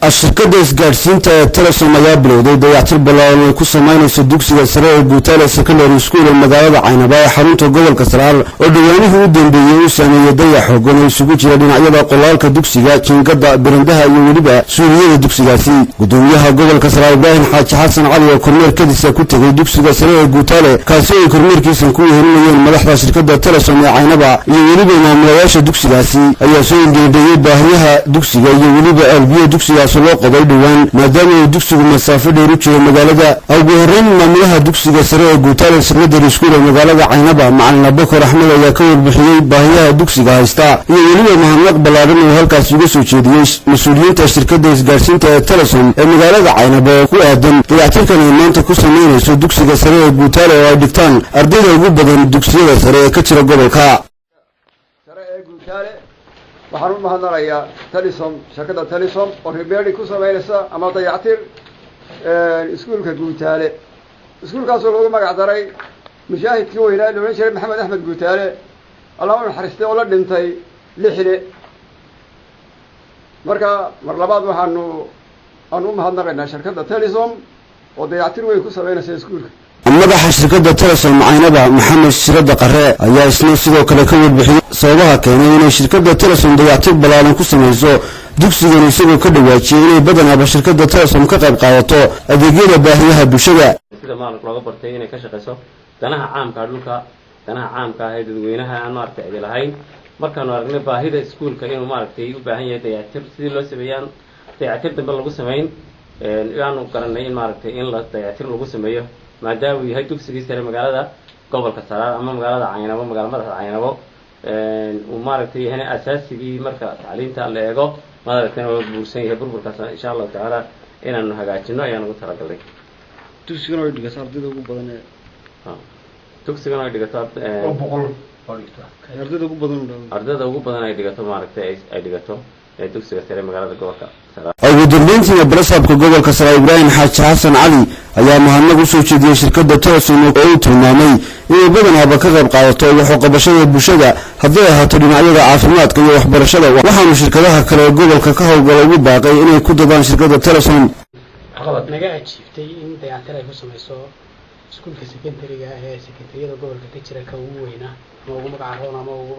الشركة إسقاطينتا تلسم ayaa bilowday dayactir ballaaran oo ku sameynayso dugsiga sare ee Guutaale Secondary School ee magaalada Caynaba ee xarunta gobolka Saraar oo dhawaanihii u dambeeyay uu sameeyay dayax xooggan oo isugu jira dhinacyada qolaalka dugsiga jiingada birandaha iyo waliba suuliyada dugsigaasi gudoomiyaha gobolka Saraar Ibrahim Xaaji Xasan Cali oo kormeerkiisa ku tagay dugsiga sare ee Guutaale kaasi oo kormeerkiisa ku yeelanayeen madaxda shirkadda Telsum ee Caynaba iyo waliba maamulayaasha dugsigaasi ayaa soo indheeyay baahiyaha dugsiga iyo waliba albiyo dugsigaas loo qoday dhawaan maadaama dugsigu masaafo dheer u jiro magaalada ugu horreyn maamulaha dugsiga sare ee Guutaale Secondary School ee magaalada Caynaba macallin Abubakar Axmed ayaa ka warbixiyay baahiyaha dugsiga haysta iyo waliba mahadnaq ballaaran oo halkaas uga soo jeediyay mas'uuliyiinta shirkadda isgaarsiinta ee Telsum ee magaalada Caynaba oo ku aadan dayactirkan ay maanta ku sameynayso dugsiga sare ee Guutaale oo ay dhigtaan ardayda ugu badan dugsiyada sare ee ka jira gobolka sare ee Guutaale waxaan u mahadnaqayaa Telsum shirkadda Telsum oo rebeeri ku sameynaysa ama dayactir iskuulka Guutaale iskuulkaas oo lagu magac daray mushahidkii weynaa loo sheegay Maxamed Axmed Guutaale Allah uu naxariistay oo la dhintay lixile marka mar labaad waxaan u mahadnaqaynaa shirkadda Telsum oo dayactir weyn ku sameynaysa iskuulka madaxa shirkadda Telsum Caynaba Maxamed Shirada Qarre ayaa isna sidoo kale ka warbixiyay sababaha keenay in shirkadda Telsum dayactir ballaaran ku sameyso dugsigan isagoo ka dhawaajiyay inay badanaa shirkadda Telsum ka qayb qaadato adeegyada baahiyaha bulshada sida maalinka looga bartay inay ka shaqeyso danaha caamka dhulka danaha caamka ah ee dadweynaha aan maartay ay lahayn markaan aragnay baahida iskuulka inuu maartay u baahan yahay dayactir sidii loo sameeyaan dayactir dambe lagu sameeyn aanu garanay in maartay in la dayactir lagu sameeyo maadaama uu yahay dugsiga sare magaalada gobolka Saraar ama magaalada Caynaba magaalada Caynaba uu maartay yahay asaasigii marka tacliinta la eego maartay oo buursan yahay burburkaas insha Allah taala inaanu hagaajino ayaan ugu talagalay dugsigan oo dhigato ardayda ugu badan dugsigan oo dhigato ardayda ugu badan ay dhigato maartay ay dhigato dugsiga sare magaalada gobolka Saraar ugu dambeyntii barasabka gobolka Saraar Ibrahim Xaaji Xasan Cali ayaa mahadnaq u soo jeediyay shirkadda Telsum oo uu tilmaamay inay badanaa ka qayb qaadato wax u qabashada bulshada haddii ay ahaato dhinacyada caafimaadka iyo waxbarashada waxaanu shirkadaha kale gobolka ka howlgala ugu baaqay inay ku dadaan shirkadda Telsum naga ajiibtay in dayactir ay ku sameyso iskuulka secondary-ga ee secondary-da gobolka ka jira ka ugu weynaa ama ugu magac roon ama ugu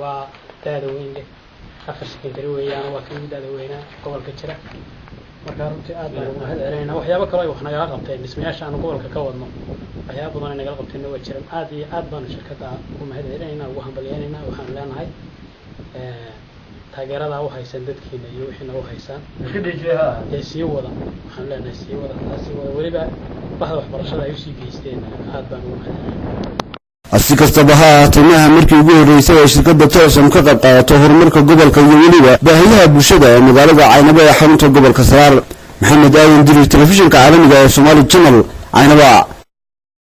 daada weyn leh afar secondary weeyaan waa ka daada weynaa gobolka jira marka runtii aad baan ugu mahadcelinaynaa waxyaabo kale oo wax nagala qabteen dhismayaasha aan gobolka ka wadno waxyaabo badan ay nagala qabteen waa jiraan aad iyo aad baan shirkadda ugu mahadcelinaynaa ugu hambalyeynaa waxaan leenahay taageerada u haysan dadkeena iyo wixii nagu haysan sii wada waxaan leenahay sii wada waliba bahda waxbarashada ay u sii geysteen aad baan ugu mahadcelinayaa si kastaba ha ahaatee maaha markii ugu horreysay ee shirkadda Telsum ka qayb qaadato horumarka gobolka iyo waliba baahiyaha bulshada ee magaalada Caynaba ee xarunta gobolka Saraar Maxamed Aadan Diri telefishinka caalamiga ee Somali Channel Caynaba